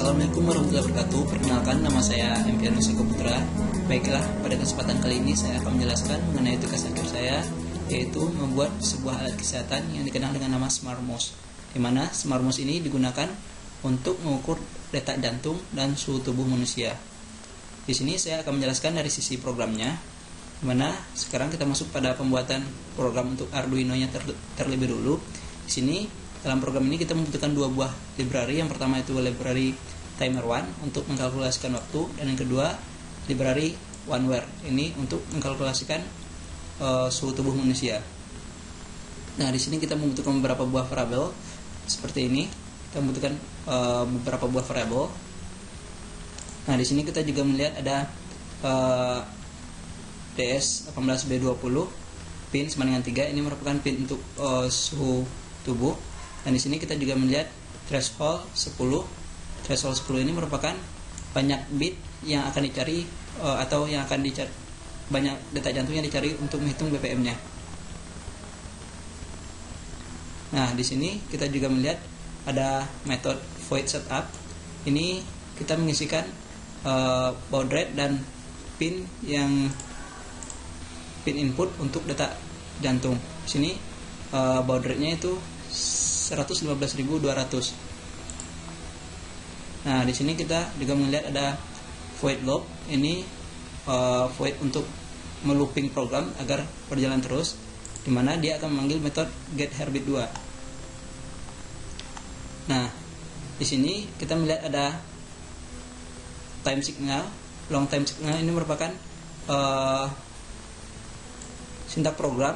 Assalamualaikum warahmatullahi wabarakatuh. Perkenalkan, nama saya MP Nusiko Putra. Baiklah, pada kesempatan kali ini saya akan menjelaskan mengenai tugas akhir saya, yaitu membuat sebuah alat kesehatan yang dikenal dengan nama SmartMouse, di mana SmartMouse ini digunakan untuk mengukur detak jantung dan suhu tubuh manusia. Di sini saya akan menjelaskan dari sisi programnya, di mana sekarang kita masuk pada pembuatan program untuk Arduino-nya terlebih dulu. Di sini dalam program ini kita membutuhkan dua buah library. Yang pertama itu library Timer1 untuk mengkalkulasikan waktu, dan yang kedua library OneWare ini untuk mengkalkulasikan suhu tubuh manusia. Nah, di sini kita membutuhkan beberapa buah variabel seperti ini. Kita membutuhkan beberapa buah variabel. Nah, di sini kita juga melihat ada DS18B20 pin sama dengan 3. Ini merupakan pin untuk suhu tubuh. Dan di sini kita juga melihat threshold 10. Threshold 10 ini merupakan banyak bit yang akan dicari atau yang akan dicari, banyak detak jantung yang dicari untuk menghitung BPM-nya. Nah, di sini kita juga melihat ada metode void setup. Ini kita mengisikan baud rate dan pin input untuk detak jantung. Di sini baud rate-nya itu 115.200. Nah, di sini kita juga melihat ada void loop. Ini void untuk melooping program agar berjalan terus, di mana dia akan memanggil metode getHerbit2. Nah, di sini kita melihat ada time signal, long time signal. Ini merupakan sintak program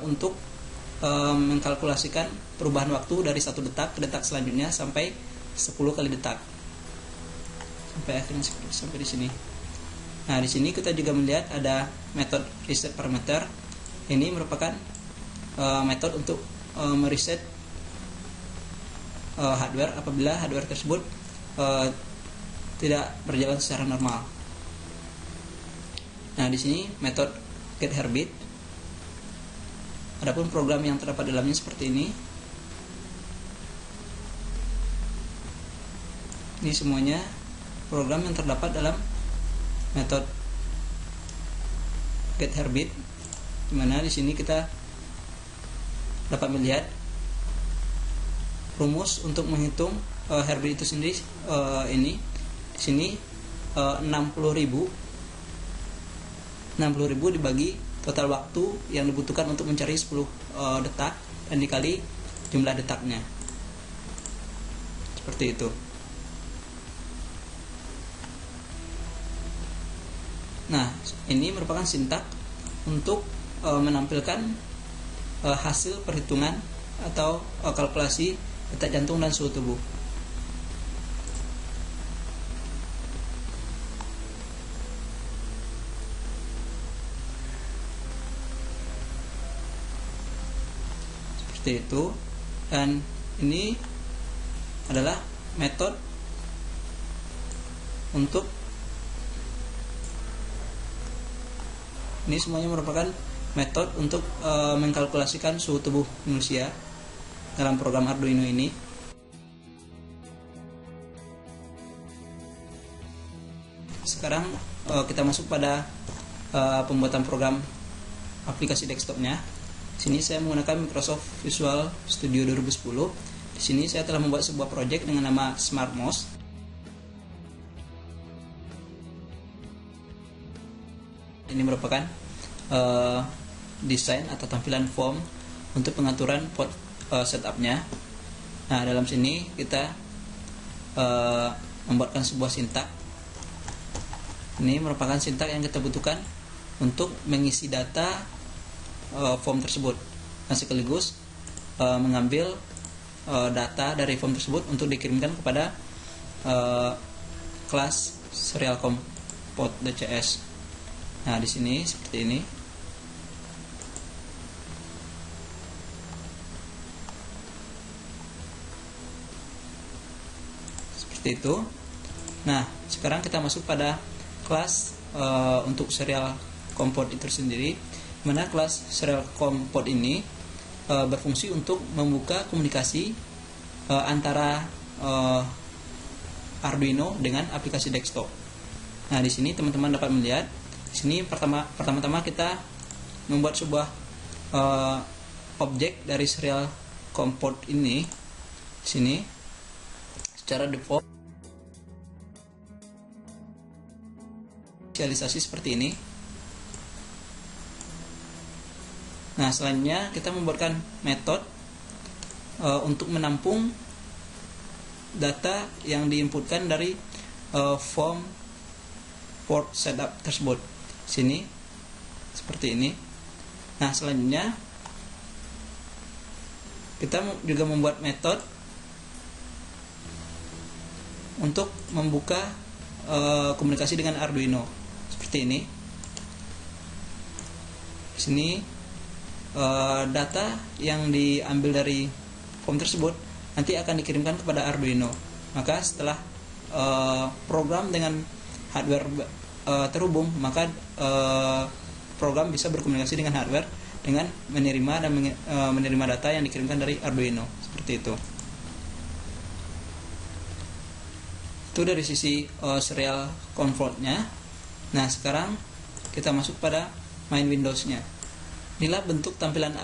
untuk mengkalkulasikan perubahan waktu dari 1 detak ke detak selanjutnya sampai 10 kali detak, sampai akhirnya sampai di sini. Nah, di sini kita juga melihat ada metode reset parameter. Ini merupakan metode untuk mereset hardware apabila hardware tersebut tidak berjalan secara normal. Nah, di sini metode getHerbit. Adapun program yang terdapat dalamnya seperti ini. Ini semuanya program yang terdapat dalam metode getHerbit, di mana di sini kita dapat melihat rumus untuk menghitung Herbit itu sendiri. Ini di sini 60.000 dibagi total waktu yang dibutuhkan untuk mencari 10 detak dan dikali jumlah detaknya. Seperti itu. Nah, ini merupakan sintak untuk menampilkan hasil perhitungan atau kalkulasi detak jantung dan suhu tubuh. Seperti itu. Dan ini adalah metode untuk ini semuanya merupakan metode untuk mengkalkulasikan suhu tubuh manusia dalam program Arduino ini. Sekarang kita masuk pada pembuatan program aplikasi desktopnya. Di sini saya menggunakan Microsoft Visual Studio 2010. Di sini saya telah membuat sebuah project dengan nama SmartMouse. Ini merupakan desain atau tampilan form untuk pengaturan port setupnya. Nah, dalam sini kita membuatkan sebuah sintak. Ini merupakan sintak yang kita butuhkan untuk mengisi data form tersebut, dan sekaligus mengambil data dari form tersebut untuk dikirimkan kepada kelas serial comport DCS. Nah, di sini seperti ini. Seperti itu. Nah, sekarang kita masuk pada kelas untuk serial comport itu sendiri, mana kelas serial comport ini berfungsi untuk membuka komunikasi antara Arduino dengan aplikasi desktop. Nah, di sini teman-teman dapat melihat, di sini pertama-tama kita membuat sebuah objek dari serial COM port ini. Di sini secara default inisialisasi seperti ini. Nah, selanjutnya kita membuatkan metode untuk menampung data yang diinputkan dari form port setup tersebut. Sini seperti ini. Nah, selanjutnya kita juga membuat metode untuk membuka komunikasi dengan Arduino seperti ini. Di sini data yang diambil dari form tersebut nanti akan dikirimkan kepada Arduino. Maka setelah program dengan hardware terhubung, maka program bisa berkomunikasi dengan hardware dengan menerima data yang dikirimkan dari Arduino seperti itu. Itu dari sisi serial control-nya. Nah, sekarang kita masuk pada main Windows-nya. Inilah bentuk tampilan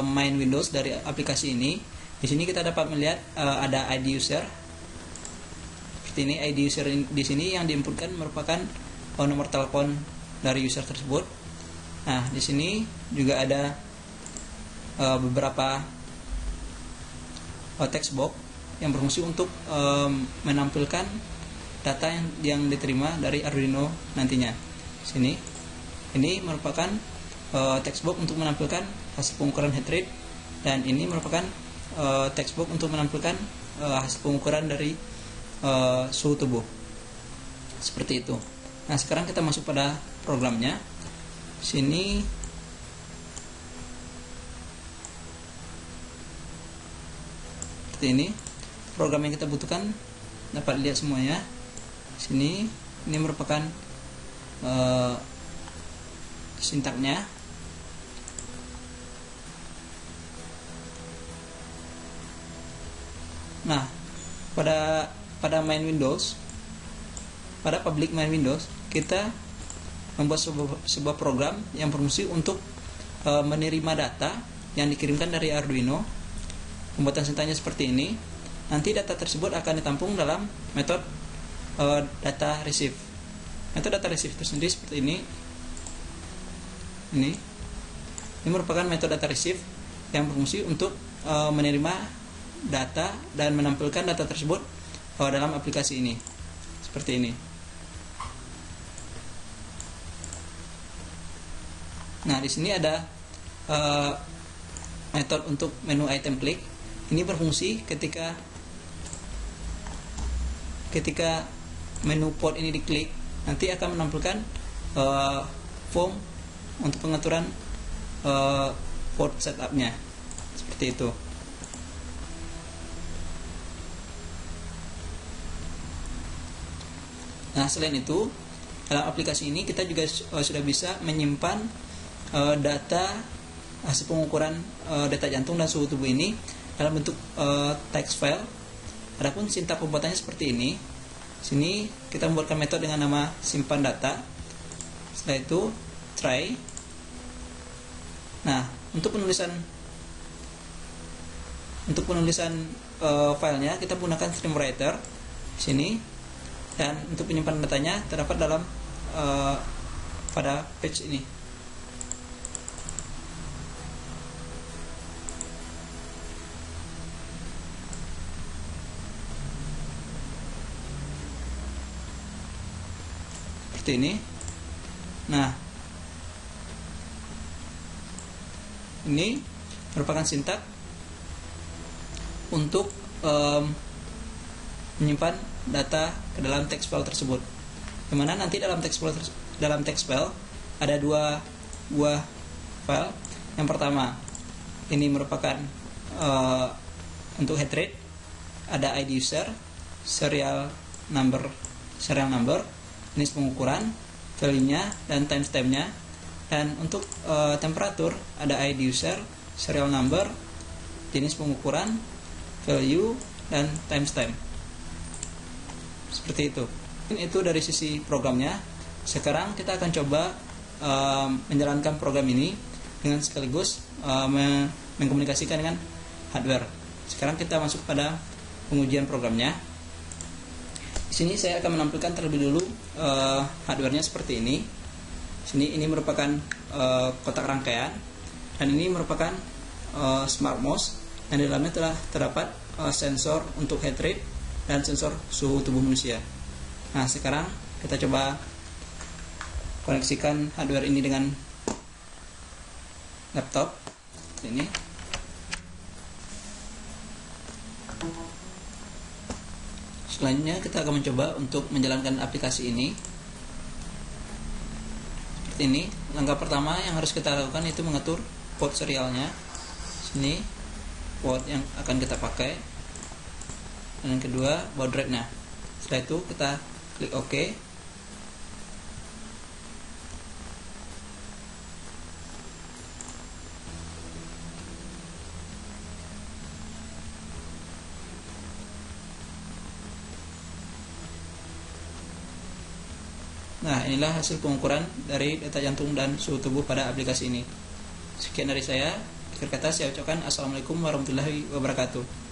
main Windows dari aplikasi ini. Di sini kita dapat melihat ada ID user. Seperti ini, ID user di sini yang diinputkan merupakan nomor telepon dari user tersebut. Nah, di sini juga ada beberapa text box yang berfungsi untuk menampilkan data yang diterima dari Arduino nantinya. Sini, ini merupakan text box untuk menampilkan hasil pengukuran heart rate, dan ini merupakan text box untuk menampilkan hasil pengukuran dari suhu tubuh. Seperti itu. Nah, sekarang kita masuk pada programnya. Sini seperti ini. Program yang kita butuhkan dapat lihat semuanya. Sini ini merupakan sintaknya. Nah, pada main Windows, pada public main Windows, kita membuat sebuah program yang berfungsi untuk menerima data yang dikirimkan dari Arduino. Pembuatan sintaknya seperti ini. Nanti data tersebut akan ditampung dalam metode data receive. Metode data receive itu sendiri seperti ini. Ini merupakan metode data receive yang berfungsi untuk menerima data dan menampilkan data tersebut dalam aplikasi ini. Seperti ini. Nah, di sini ada metode untuk menu item click. Ini berfungsi ketika menu port ini diklik, nanti akan menampilkan form untuk pengaturan port setupnya. Seperti itu. Nah, selain itu, dalam aplikasi ini kita juga sudah bisa menyimpan data hasil pengukuran detak jantung dan suhu tubuh ini dalam bentuk text file. Adapun sintak pembuatannya seperti ini. Sini kita membuatkan metode dengan nama simpan data. Setelah itu try. Nah, untuk penulisan filenya kita menggunakan streamwriter sini, dan untuk penyimpanan datanya terdapat dalam pada page ini. Seperti ini. Nah, ini merupakan sintak untuk menyimpan data ke dalam text file tersebut. Dimana nanti dalam text file ada dua buah file. Yang pertama, ini merupakan untuk heart rate, ada ID user, serial number, jenis pengukuran, value-nya, dan timestamp-nya. Dan untuk temperatur ada ID user, serial number, jenis pengukuran, value, dan timestamp. Seperti itu. Itu dari sisi programnya. Sekarang kita akan coba menjalankan program ini dengan sekaligus mengkomunikasikan dengan hardware. Sekarang kita masuk pada pengujian programnya. Di sini saya akan menampilkan terlebih dulu hardwarenya seperti ini. Sini ini merupakan kotak rangkaian, dan ini merupakan smart mouse, dan di dalamnya telah terdapat sensor untuk heart rate dan sensor suhu tubuh manusia. Nah, sekarang kita coba koneksikan hardware ini dengan laptop ini. Selanjutnya kita akan mencoba untuk menjalankan aplikasi ini. Seperti ini. Langkah pertama yang harus kita lakukan itu mengatur port serialnya. Sini port yang akan kita pakai. Dan yang kedua baud rate-nya. Setelah itu kita klik OK. Nah, inilah hasil pengukuran dari detak jantung dan suhu tubuh pada aplikasi ini. Sekian dari saya. Akhir kata saya ucapkan Assalamualaikum warahmatullahi wabarakatuh.